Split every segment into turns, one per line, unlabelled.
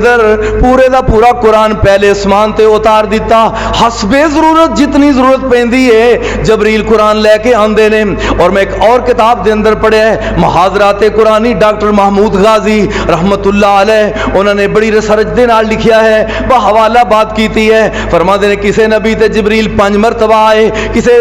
پورے دا پورا قرآن پہلے اسمان تے اتار دیتا، حسبے ضرورت جتنی ضرورت پیندی ہے جبریل قرآن لے کے آندے نے۔ اور میں ایک اور کتاب دے اندر پڑھیا ہے محاضرات قرآنی، ڈاکٹر محمود غازی رحمت اللہ علیہ انہوں نے بڑی ریسرچ دے نال لکھیا ہے، بحوالہ بات کیتی ہے، فرما دے نے کسے نبی تے جبریل 5 مرتبہ آئے، کسے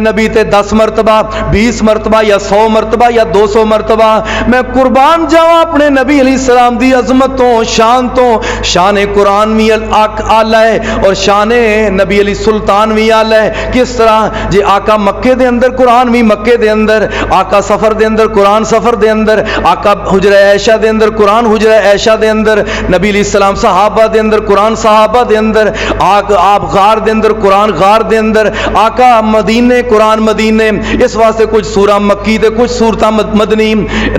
نبی تے 10 مرتبہ، 20 مرتبہ یا 100 مرتبہ یا 200 مرتبہ۔ میں قربان جاواں اپنے نبی علیہ السلام دی عظمتوں شان تو شان قرآن بھی آلہ ہے اور شان نبی علی سلطان بھی آلہ ہے۔ کس طرح جی آقا مکے دے اندر قرآن بھی مکے دے اندر، آقا سفر دے اندر قرآن سفر دے اندر، آقا حجرہ عائشہ دے اندر قرآن حجرہ عائشہ دے اندر، نبی علیہ السلام صحابہ دے اندر قرآن صحابہ دے اندر، آپ غار دے اندر قرآن غار دے اندر، آقا مدینے قرآن مدینے۔ اس واسطے کچھ سورہ مکی تے کچھ سورتاں مدنی،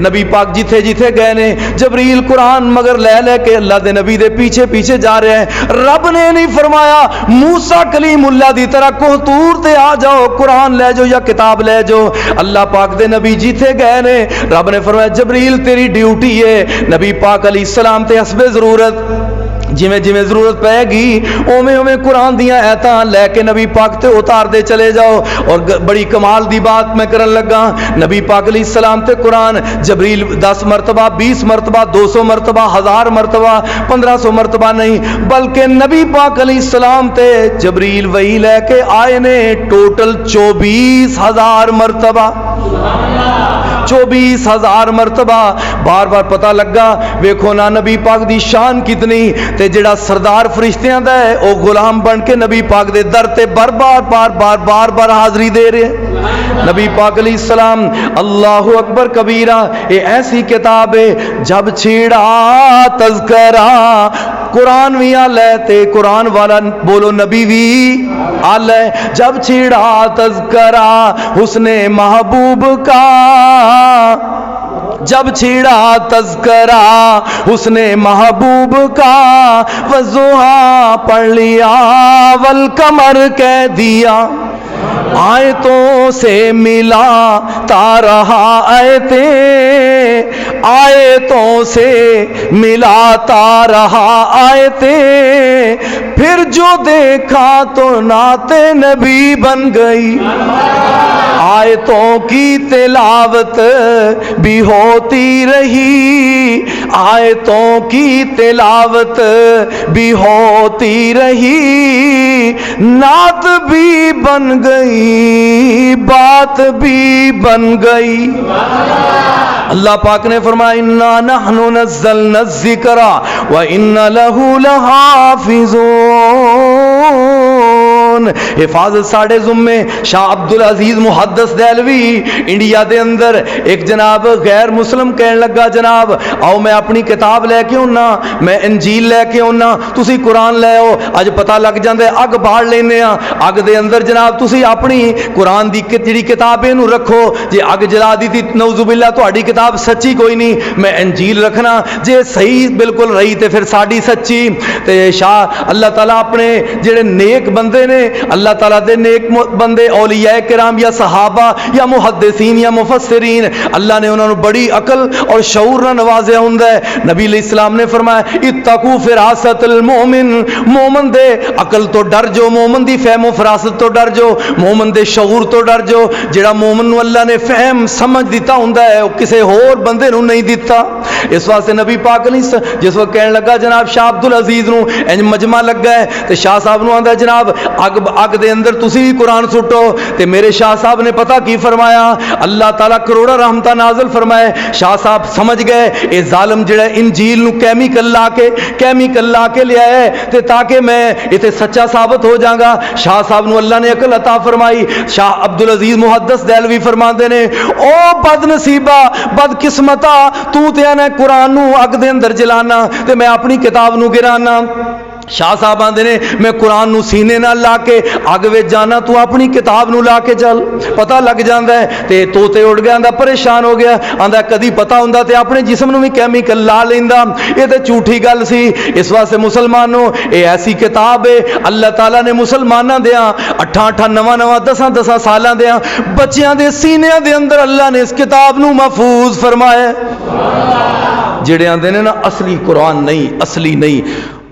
نبی پاک جتھے جتھے گئے نے جبریل قرآن مگر لے لے کے اللہ دے نبی دے پیچھے پیچھے جا رہے ہیں۔ رب نے نہیں فرمایا موسیٰ کلیم اللہ دی طرح کوہ طور تے آ جاؤ قرآن لے جاؤ یا کتاب لے جاؤ، اللہ پاک دے نبی جیتے گئے نے، رب نے فرمایا جبریل تیری ڈیوٹی ہے نبی پاک علیہ السلام تے حسب ضرورت جویں جویں ضرورت پے گی اوویں اوویں قرآن دیاں آیتاں لے کے نبی پاک تے اتار دے چلے جاؤ۔ اور بڑی کمال دی بات میں کرن لگا، نبی پاک علیہ السلام تے قرآن جبریل 10 مرتبہ 20 مرتبہ 200 مرتبہ 1000 مرتبہ 1500 مرتبہ نہیں، بلکہ نبی پاک علیہ السلام تے جبریل وہی لے کے آئے نے ٹوٹل 24,000 مرتبہ، 24,000 مرتبہ۔ بار بار پتہ لگا ویکھو نا نبی پاک دی شان کتنی، تے جڑا سردار فرشتیاں دا ہے او غلام بن کے نبی پاک دے در تے بار بار حاضری دے رہے ہیں۔ نبی پاک علیہ السلام اللہ اکبر کبیرہ، یہ ایسی کتاب ہے جب چھیڑا تذکرہ قرآن بھی آلہ ہے تے قرآن والا بولو نبی بھی آلہ ہے، جب چھیڑا تذکرہ حسن محبوب کا، جب چھیڑا تذکرہ حسن محبوب کا، وضحا پڑھ لیا والقمر کہہ دیا، آیتوں سے ملا تا رہا آیتیں، آیتوں سے ملا تا رہا آیتیں، پھر جو دیکھا تو نعت نبی بن گئی، آیتوں کی تلاوت بھی ہوتی رہی، آیتوں کی تلاوت بھی ہوتی رہی، نعت بھی بن گئی بات بھی بن گئی۔ اللہ پاک نے فرمایا اِنَّا نَحْنُ نَزَّلْنَا الذِّكْرَ وَإِنَّ لَهُ لَحَافِظُونَ۔ حفاظت ساڑھے ذمے شاہ عبدالعزیز محدث دہلوی انڈیا دے اندر ایک جناب غیر مسلم کہنے لگا جناب آؤ میں اپنی کتاب لے کے ہونا، میں انجیل لے کے ہونا، تسی قرآن لے آؤ، اج پتہ لگ جاندے اگ باڑ لینے ہاں، اگ دے اندر جناب تسی اپنی قرآن دی جڑی کتاب نو رکھو، جے اگ جلا دی نعوذ باللہ تہاڈی کتاب سچی کوئی نہیں، میں انجیل رکھنا، جے صحیح بالکل رہی تے پھر ساڈی سچی۔ تے شاہ اللہ تعالیٰ اپنے جڑے نیک بندے نے، اللہ تعالیٰ دے نیک بندے اولیاء کرام یا صحابہ یا محدثین یا مفسرین، اللہ نے انہوں نے بڑی عقل اور شعور نہ نوازیا ہوندا ہے۔ نبی علیہ السلام نے فرمایا اتقوا فراست المؤمن، مومن دے عقل تو ڈر جو، مومن دی فہم و فراست تو ڈر جو، مومن دے شعور تو ڈر جو۔ جڑا مومن نو اللہ نے فہم سمجھ دیتا ہوندا ہے وہ کسے اور بندے نو نہیں دیتا۔ اس واسطے نبی پاک نے جس وقت کہنے لگا جناب شاہ عبدالعزیز نو انج مجمع لگا ہے تے شاہ صاحب نو آندا جناب اگ دے اندر تسی بھی قرآن سٹو، تے میرے شاہ صاحب نے پتہ کی فرمایا، اللہ تعالیٰ کروڑا رحمتہ نازل فرمائے، شاہ صاحب سمجھ گئے اے ظالم جڑا انجیل نو کیمیکل لا کے لیا ہے تے تاکہ میں ایتھے سچا ثابت ہو جاگا۔ شاہ صاحب نو اللہ نے عقل عطا فرمائی۔ شاہ عبدالعزیز محدث دہلوی فرماندے نے او بد نصیبہ بد قسمتا تو تے نے قرآن نو اگ دے اندر جلانا تے میں اپنی کتاب نو گرانا۔ شاہ صاحب آندے نے میں قرآن نو سینے نہ لا کے اگ وچ جانا، تو اپنی کتاب نو لا کے چل، پتہ لگ جاندا ہے۔ تے توتے اڑ گیا، آندا پریشان ہو گیا، آندا کدی پتہ ہوندا تے اپنے جسم نو بھی کیمیکل لا لیندا، یہ تے جھوٹی گل سی۔ اس واسطے مسلمانوں اے ایسی کتاب ہے اللہ تعالیٰ نے مسلماناں دیاں 8 9 10 سالاں دیاں بچیاں دے سینے دے اندر اللہ نے اس کتاب نو محفوظ فرمایا۔ ਜਿਹੜੇ ਆਂਦੇ ਨੇ ਨਾ ਅਸਲੀ ਕੁਰਾਨ ਨਹੀਂ, ਅਸਲੀ ਨਹੀਂ,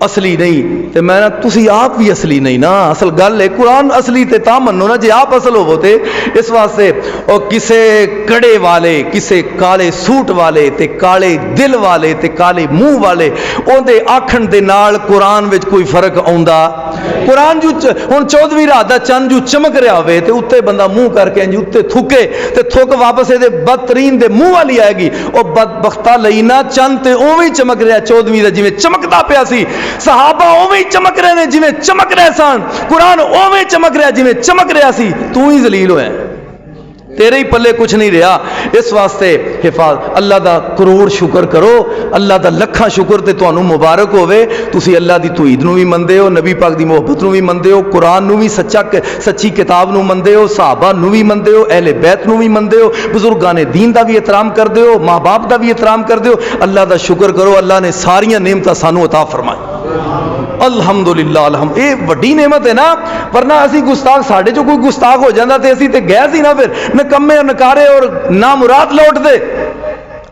ਅਸਲੀ ਨਹੀਂ, ਤੇ ਮੈਂ ਨਾ ਤੁਸੀਂ ਆਪ ਵੀ ਅਸਲੀ ਨਹੀਂ ਨਾ। ਅਸਲ ਗੱਲ ਹੈ ਕੁਰਾਨ ਅਸਲੀ ਤੇ ਤਾਂ ਮੰਨੋ ਨਾ ਜੇ ਆਪ ਅਸਲ ਹੋਵੋ ਤੇ। ਇਸ ਵਾਸਤੇ ਉਹ ਕਿਸੇ ਕੜੇ ਵਾਲੇ, ਕਿਸੇ ਕਾਲੇ ਸੂਟ ਵਾਲੇ ਤੇ ਕਾਲੇ ਦਿਲ ਵਾਲੇ ਤੇ ਕਾਲੇ ਮੂੰਹ ਵਾਲੇ ਉਹਦੇ ਆਖਣ ਦੇ ਨਾਲ ਕੁਰਾਨ ਵਿੱਚ ਕੋਈ ਫਰਕ ਆਉਂਦਾ? ਕੁਰਾਨ ਜੋ ਹੁਣ 14ਵੀਂ ਰਾਤ ਦਾ ਚੰਨ ਜੋ ਚਮਕ ਰਿਹਾ ਹੋਵੇ ਤੇ ਉੱਤੇ ਬੰਦਾ ਮੂੰਹ ਕਰਕੇ ਇੰਜ ਉੱਤੇ ਥੁੱਕੇ ਤੇ ਥੁੱਕ ਵਾਪਸ ਇਹਦੇ ਬਦਤਰੀਨ ਦੇ ਮੂੰਹ ਵਾਲੀ ਆਏਗੀ। ਉਹ ਬਦਬਖਤਾ ਲਈ ਨਾ ਚੰਨ ਤੇ ਉਵੇਂ ਹੀ ਚਮਕ ਰਿਹਾ 14ਵੀਂ ਦਾ ਜਿਵੇਂ ਚਮਕਦਾ ਪਿਆ ਸੀ। ਸਹਾਬਾ ਉਵੇਂ ਹੀ ਚਮਕ ਰਹੇ ਨੇ ਜਿਵੇਂ ਚਮਕ ਰਹੇ ਸਨ। ਕੁਰਾਨ ਉਵੇਂ ਚਮਕ ਰਿਹਾ ਜਿਵੇਂ ਚਮਕ ਰਿਹਾ ਸੀ। ਤੂੰ ਹੀ ਜ਼ਲੀਲ ਹੋਇਆ, तेरे ही पल्ले कुछ नहीं रहा। इस वास्ते हिफाज अल्लाह का करोड़ शुक्र करो, अल्लाह का लखा शुक्र ते तुहानू मुबारक होवे। तुसी अल्लाह की तौहीद नू भी मनदे हो, नबी पाक की मुहब्बत नू भी मनदे हो, कुरान नू भी सच्ची किताब नू मनदे हो, सहाबा नू भी मनदे हो, अहले बैत नू भी मनदे हो, बुजुर्गां ने दीन का भी एहतराम करदे हो, माँ बाप का भी एहतराम करदे हो। अल्लाह का शुक्र करो, अल्लाह ने सारियां नेमतां सानू अता फरमाई। अल्हम्दुलिल्लाह, अलहम ये वड्डी नेमत है ना। वरना असी गुस्ताख, साढ़े चो कोई गुस्ताख हो जाता तो असी ते गए सी ना, फिर निकम्मे नकारे और ना मुराद लौट दे।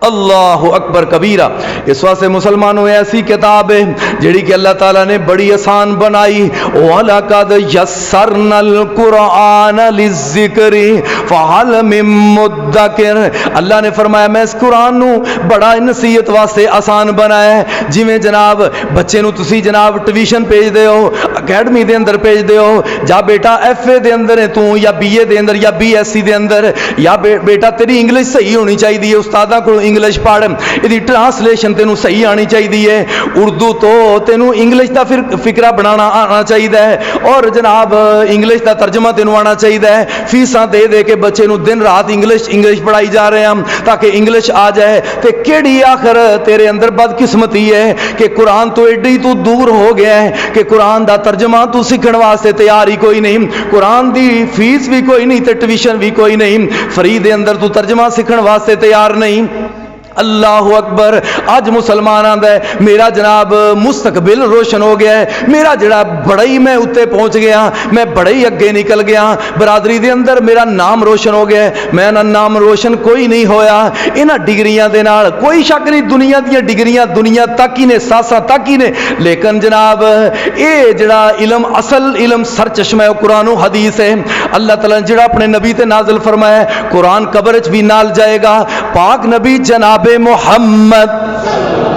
अल्लाह अकबर कबीरा। इस वास्ते मुसलमानों ऐसी किताब है जिहड़ी कि अल्लाह ताला ने बड़ी आसान बनाई। वलक़द यस्सरनल कुरान लिज़्ज़िक्रि फ़हल मिन मुद्दकिर। अल्लाह ने फरमाया मैं इस कुरान नू बड़ा नसीहत वास्ते आसान बनाया है। जिवें जनाब बच्चे नू तुसी जनाब ट्यूशन भेजदे हो, अकैडमी दे अंदर भेजदे हो, जा बेटा FA दे अंदर है तू, या BA दे अंदर, या BSc दे अंदर, या बेटा तेरी इंग्लिश सही होनी चाहिए, उस्तादा को इंग्लिश पढ़, इसकी ट्रांसलेशन तेनू सही आनी चाहिए है, उर्दू तो तेनू इंग्लिश का फिर फिक्रा बनाना आना चाहिए है, और जनाब इंग्लिश का तर्जमा तेनू आना चाहिए है। फीसा दे दे के बच्चे नू दिन रात इंग्लिश पढ़ाई जा रहे हैं ताकि इंग्लिश आ जाए। तो केड़ी आखिर तेरे अंदर बदकिस्मती है कि कुरान तो एडी तू दूर हो गया है कि कुरान का तर्जमा तू सीखने वास्ते तैयार ही कोई नहीं, कुरान की फीस भी कोई नहीं, तो ट्यूशन भी कोई नहीं, फ्री दे अंदर तू तर्जमा सीखने वास्ते तैयार नहीं। अल्लाह अकबर। अज मुसलमान आंदा है मेरा जनाब मुस्तकबिल रोशन हो गया है, मेरा जड़ा बड़ा ही मैं उत्ते पहुंच गया, मैं बड़े ही अगे निकल गया, बरादरी दे अंदर मेरा नाम रोशन हो गया है। मैं ना नाम रोशन कोई नहीं होया इन्हां डिग्रियां दे नाल, कोई शक नहीं दुनिया दी डिग्रियां दुनिया तक ही ने, सासा तक ही ने, लेकिन जनाब ये जड़ा इलम असल इलम सर चश्मा है कुरान और हदीस है। अल्लाह ताला ने जड़ा अपने नबी ते नाजिल फरमाया कुरान कब्र च भी नाल जाएगा। पाक नबी जनाब मुहम्मद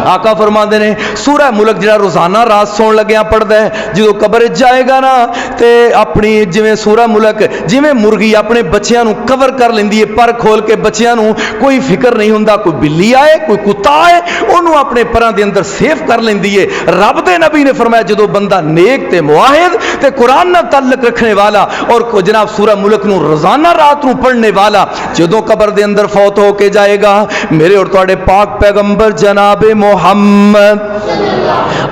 आका फरमाते ने सूरह मुल्क जरा रोजाना रात सौन लग्या पढ़ता है, जो कब्र जाएगा ना ते अपनी जिवें सूरह मुल्क जिवें मुर्गी अपने बच्चों को कवर कर लेंदी है, पर खोल के बच्चों को कोई फिक्र नहीं होंदा, कोई बिल्ली आए कोई कुत्ता आए उन्होंने अपने परां दे अंदर सेफ कर लेंदी है। रब दे नबी ने फरमाया जो बंदा नेक ते मुआहिद ते कुरान नाल ताल्लुक रखने वाला और जनाब सूरह मुल्क नूं रोजाना रात नूं पढ़ने वाला जो कब्र दे अंदर फौत होके जाएगा, मेरे और तुहाडे पाक पैगंबर जनाब मुहम्मद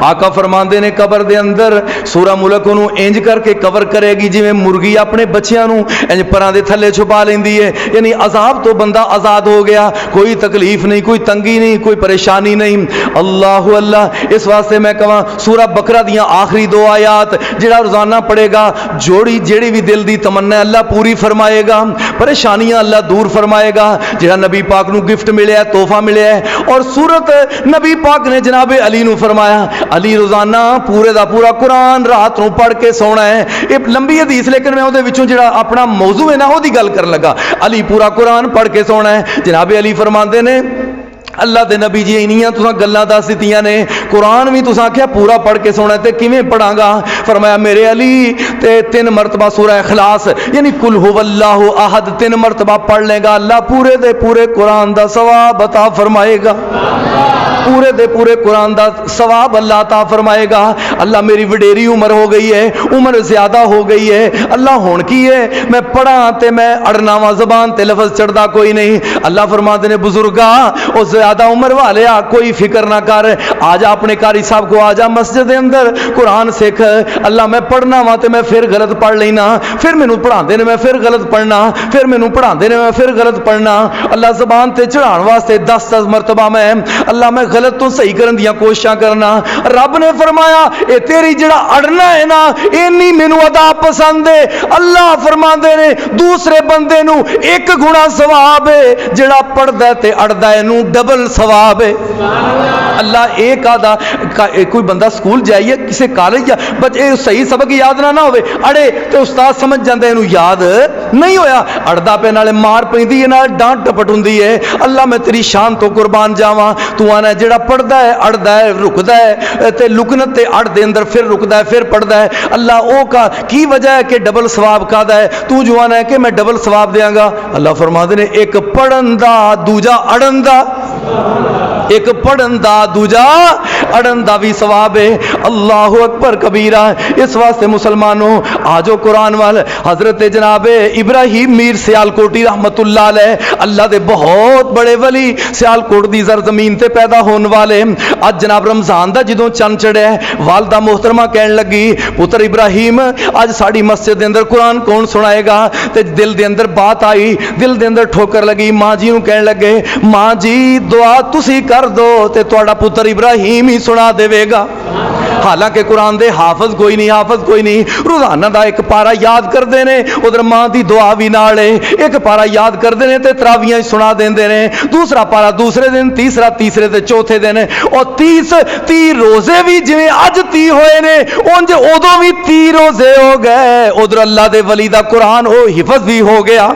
आका फरमाते ने कब्र दे अंदर सूरह मुल्क नूं इंज करके कवर करेगी जिवें मुर्गी अपने बच्चों नूं इंज परां दे थल्ले छुपा लेंदी है। यानी अजाब तो बंदा आजाद हो गया, कोई तकलीफ नहीं, कोई तंगी नहीं, कोई परेशानी नहीं। अल्लाह अल्लाह। इस वास्ते मैं कहां सूरह बकरा दियां आखिरी दो आयात जिहड़ा रोजाना पढ़ेगा जेड़ी भी दिल दी तमन्ना अल्लाह पूरी फरमाएगा, परेशानियां अल्लाह दूर फरमाएगा। जिहड़ा नबी पाक नूं गिफ्ट मिले तोहफा मिले और सूरत नबी पाक ने जनाब अली नूं फरमाया अली रोजाना पूरे दा पूरा कुरान रात नूं पढ़ के सोना है। ये लंबी हदीस लेकिन मैं उहदे विचों जिहड़ा अपना मौजू है ना ओहदी गल कर लगा। अली पूरा कुरान पढ़ के सोना है। जनाब अली फरमाते ने अल्लाह दे नबी जी इन्नियां तुसां गल्लां दस दित्तियां ने, कुरान भी तुसां आख्या पूरा पढ़ के सोना ते किवें पढ़ांगा? फरमाया मेरे अली ते 3 मरतबा सूरह इखलास यानी कुल हुवल्लाहु अहद 3 मरतबा पढ़ लेगा, अल्लाह पूरे दे पूरे कुरान दा सवाब अता फरमाएगा, पूरे दे पूरे कुरान दा सवाब अल्लाह अता फरमाएगा। अल्लाह मेरी वडेरी उम्र हो गई है, उम्र ज्यादा हो गई है, अल्लाह हुण की है मैं पढ़ा ते मैं अड़ना वा ज़बान ते लफ्ज़ चढ़दा कोई नहीं। अल्लाह फरमाते ने बुजुर्गा उस ज्यादा उम्र वाले कोई फिक्र ना कर, आजा अपने कारी साहब को आजा मस्जिद के अंदर कुरान सीख। अल्लाह मैं पढ़ना वा ते मैं फिर गलत पढ़ लेना, फिर मैनू पढ़ाते ने मैं फिर गलत पढ़ना, फिर मैनू पढ़ाते ने मैं फिर गलत पढ़ना। अल्लाह ज़बान ते चढ़ाने वास्ते 10-10 मरतबा मैं अल्लाह मैं गलत तो सही करन दियां कोशिशां करना। रब ने फरमाया ए तेरी जिहड़ा अड़ना है ना इन्नी मैनू अदा पसंद है। अल्लाह फरमांदे ने दूसरे बंदे नू एक गुना सवाब है, जिहड़ा पढ़दा है ते अड़दा है नू डबल सवाब है। अल्लाह एक आदा कोई बंदा स्कूल जाइए किसी कॉलेज या बच्चे सही सबक याद ना होवे अड़े तो उस्ताद समझ जाता है याद नहीं होया, अड़दा पे नाले मार पैंदी है नाल डांट टपट हुंदी है। अल्लाह मैं तेरी शान तो कुर्बान जावां, तू आना जिहड़ा पढ़दा है अड़दा है रुकदा है ते लुकनत ते अड़ दे अंदर फिर रुकदा है फिर पढ़दा है। अल्लाह ओ का की वजह है कि डबल सवाब कादा है, तू जो आना है कि मैं डबल सवाब देंगा। अल्लाह फरमाते ने एक पढ़न दा दूजा अड़न दा, एक पढ़न दा दूजा अड़न दा भी सवाब है। अल्लाह अकबर कबीरा। इस वास्ते मुसलमानों आजो कुरान वाल हजरत जनाब इब्राहिम मीर सियालकोटी रहमतुल्लाह अलैह अल्लाह दे बहुत बड़े वली सियालकोट दी जमीन ते पैदा होने वाले। अज जनाब रमजान दा जदों चंद चढ़िया वालदा मोहतरमा कहन लगी पुत्र इब्राहिम अज साड़ी मस्जिद दे अंदर कुरान कौन सुनाएगा। ते दिल दे अंदर बात आई, दिल दे अंदर ठोकर लगी। माँ जी नूं कहन लगे माँ जी दुआ तुसी कर दो ते तुहाडा पुत्र इब्राहिम ही सुना देवेगा। हालांकि कुरान दे हाफज कोई नहीं, रोजाना दा एक पारा याद करते ने, उधर मां की दुआ भी नाल है। एक पारा याद करते हैं तो तरावियां सुना देंदे ने, दूसरा पारा दूसरे दिन, तीसरा तीसरे ते चौथे दिन, और 30 रोजे भी जिवें अज 30 होए ने उंज उदों भी 30 रोजे हो गए। उधर अल्लाह दे वली दा कुरान हो हिफज भी हो गया।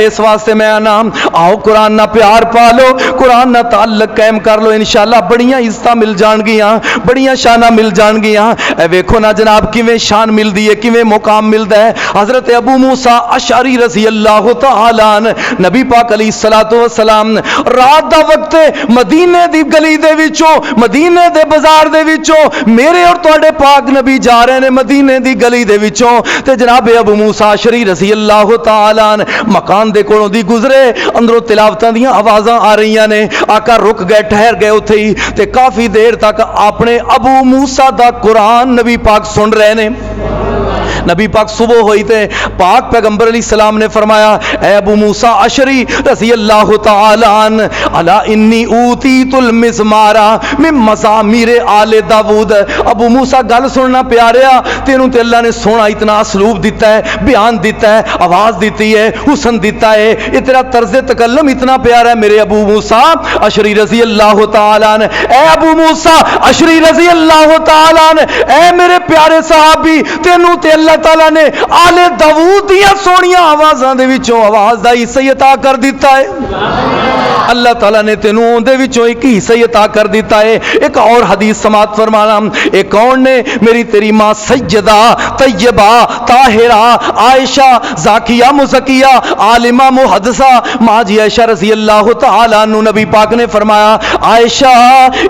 इस वास्ते मैं आना आओ कुरान ना प्यार पा लो, कुरान ना ताल्लुक कायम कर लो, इंशाअल्लाह बड़ियां इज्जतां मिल जाणगियां, बड़ियां शाना मिल जाणगियां। ए वेखो ना जनाब किवें शान मिलदी है, किवें मुकाम मिलदा है। हजरत अबू मूसा अशअरी रज़ी अल्लाह तआला अन्हु नबी पाक अलैहिस्सलातु वस्सलाम रात दा वक्त मदीने दी गली दे विचों, मदीने दे बाजार दे विचों मेरे और तुहाडे पाक नबी जा रहे ने मदीने दी गली दे विचों, ते जनाब अबू मूसा अशअरी रज़ी अल्लाह तआला अन्हु मकान दे कोलों दी गुजरे, अंदरों तिलावतां दियां आवाज़ां आ रही ने। आका रुक गए, ठहर गए उत्थे ही, ते काफ़ी देर तक अपने अबू मूसा दा कुरान नबी पाक सुन रहे ने। नबी पाक सुबह हुई थे पाक पैगंबर अलैहिस्सलाम ने फरमाया ए अबू मूसा अशरी रज़ी अल्लाह तआला अन्हु अला इन्नी ऊतीतुल मिज़मारा मिन मज़ामीर आले दाऊद। अबू मूसा गल सुनना प्यारिया, तेनू ते अल्लाह ने सोना इतना असलूब दिता है, बयान दिता है, आवाज़ दी है, हुसन दिता है, ये तेरा तर्ज तकल्लुम इतना प्यारा है मेरे अबू मूसा अशरी रज़ी अल्लाह तआला अन्हु। ए अबू मूसा अशरी रज़ी अल्लाह तआला अन्हु, ए मेरे प्यारे सहाबी तेनू ते अल्लाह ताला ने आले दाऊद दियां सोहणियां आवाज़ां दे विचों आवाज़ दा हिस्सा अता कर दिता है। अल्लाह ताला ने तेनू उहदे विचों एक हिस्सा अता कर दिता है। एक और हदीस समात फरमाना, एक कौन ने मेरी तेरी मां सैयदा तैयबा ताहिरा आयशा जाकिया मुज़किया आलिमा मुहद्दिसा मां जी आयशा रज़ी अल्लाह तआला अन्हु नबी पाक ने फरमाया आयशा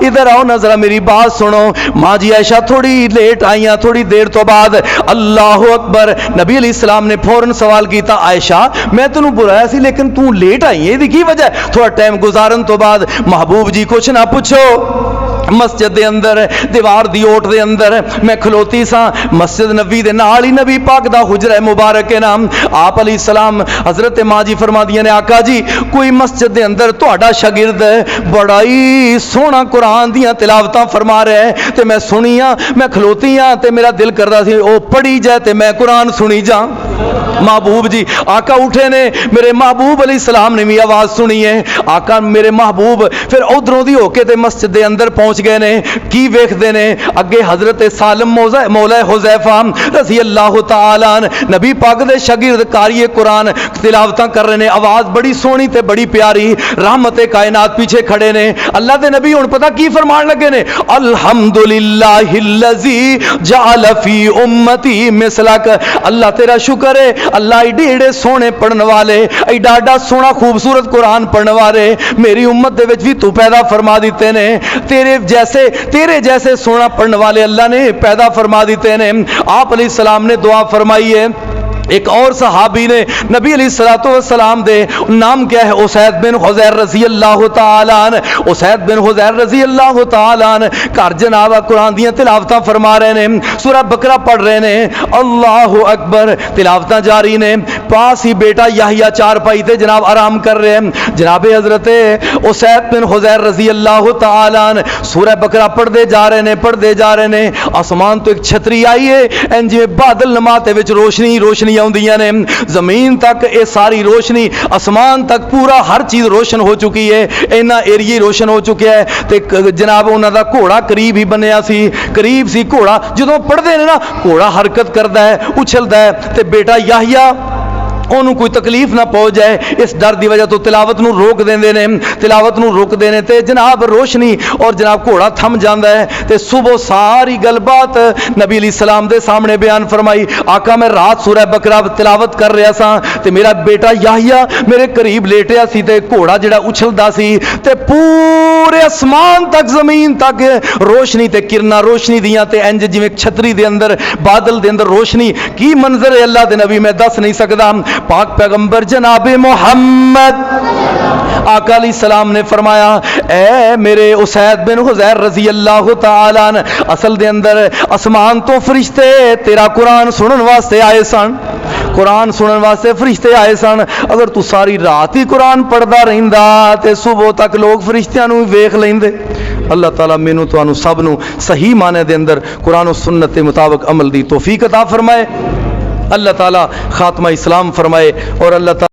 इधर आओ ना जरा मेरी बात सुनो। मां जी आयशा थोड़ी लेट आईयां, थोड़ी देर तो बाद अल्लाह अकबर नबी अलैहिस्सलाम ने फौरन सवाल किया आयशा मैं तेनू बुलाया सी लेकिन तू लेट आई है, की वजह? थोड़ा टाइम गुजारन तो बाद महबूब जी कुछ ना पूछो, मस्जिद दे अंदर दीवार दी ओट दे अंदर मैं खलोती सा, मस्जिद नबी दे नाल ही नबी पाक दा हुजरा मुबारक है नाम। आप अलैहिस्सलाम हजरत मां जी फरमा दिया ने आका जी कोई मस्जिद दे अंदर तुहाडा शागिर्द बड़ा ही सोहना कुरान दियां तिलावतां फरमा रहा है ते मैं सुनिया, मैं खलोती हाँ ते मेरा दिल करदा सी ओ पढ़ी जाए ते मैं कुरान सुनी जा। महबूब जी आका उठे ने, मेरे महबूब अलैहिस्सलाम ने भी आवाज़ सुनी है। आका मेरे महबूब फिर उधरों दी होके ते मस्जिद दे अंदर पहुंच गए ने। की वेखदे ने अगे हजरत सालम मौला हुज़ैफा रज़ी अल्लाह तआला अन्हु नबी पाक दे शागिर्द कारी कुरान तिलावतां कर रहे ने, आवाज़ बड़ी सोहनी ते बड़ी प्यारी, रहमत कायनात पीछे खड़े ने। अल्लाह दे नबी हुण पता की फरमान लगे ने अल्हम्दुलिल्लाहिल्लज़ी जअल फी उम्मती मिसलक। अल्लाह तेरा शुक्र है, अल्लाह एडे एडे सोहने पढ़ने वाले, एडा एडा सोहना खूबसूरत कुरान पढ़ने वाले मेरी उम्मत दे विच भी तू पैदा फरमा दिते ने। तेरे जैसे सोहना पढ़ने वाले अल्लाह ने पैदा फरमा दिते ने। आप अलैहिस्सलाम ने दुआ फरमाई है ایک اور صحابی نے نبی علیہ الصلوۃ والسلام دے نام کیا ہے اسید بن حضیر رضی اللہ تعالی عنہ اسید بن حضیر رضی اللہ تعالی عنہ گھر جناب قرآن دیاں تلاوتاں فرما رہے نے سورہ بقرہ پڑھ رہے نے اللہ اکبر تلاوتاں جاری نے پاس ہی بیٹا یحییٰ چارپائی تے جناب آرام کر رہے ہیں جناب حضرت اسید بن حضیر رضی اللہ تعالی عنہ سورہ بقرہ پڑھتے جا رہے نے آسمان تو ایک چھتری آئی ہے انج میں بادل نماتے وچ روشنی آندیاں نے زمین تک یہ ساری روشنی آسمان تک پورا ہر چیز روشن ہو چکی ہے اینا ایریے روشن ہو چکا ہے تے جناب انہاں دا گھوڑا قریب ہی بنیا سی قریب سی گھوڑا جدوں پڑھدے نے نا گھوڑا حرکت کردا ہے اچھلدا ہے تے بیٹا یحییٰ انہوں کوئی تکلیف نہ پہنچ جائے اس ڈر دی وجہ تو تلاوت نو روک دینے تے جناب روشنی اور جناب گھوڑا تھم جاندا ہے تے صبح ساری گل بات نبی علیہ السلام دے سامنے بیان فرمائی آقا میں رات سورہ بقرہ تلاوت کر رہا سا تے میرا بیٹا یحییٰ میرے قریب لیٹیا سی تے گھوڑا جڑا اچھلدا سی تے پورے اسمان تک زمین تک روشنی تے کرنا روشنی دیاں تے انج جویں چھتری دے اندر بادل دے اندر روشنی کی منظر ہے اللہ دے نبی میں دس نہیں سکدا پاک پیغمبر جناب محمد آقا علیہ السلام نے فرمایا اے میرے اسید بن حضیر رضی اللہ تعالی عنہ اصل دے اندر آسمان تو فرشتے تیرا قرآن سنن واسطے آئے سن قرآن سنن واسطے فرشتے آئے سن اگر تو ساری رات ہی قرآن پڑھدا رہندا تے صبح تک لوگ فرشتیاں نو ویکھ لیندے اللہ تعالیٰ مینوں تانوں سب نو صحیح معنی دے اندر قرآن و سنت کے مطابق عمل دی توفیق عطا فرمائے اللہ تعالیٰ خاتمہ اسلام فرمائے اور اللہ تعالیٰ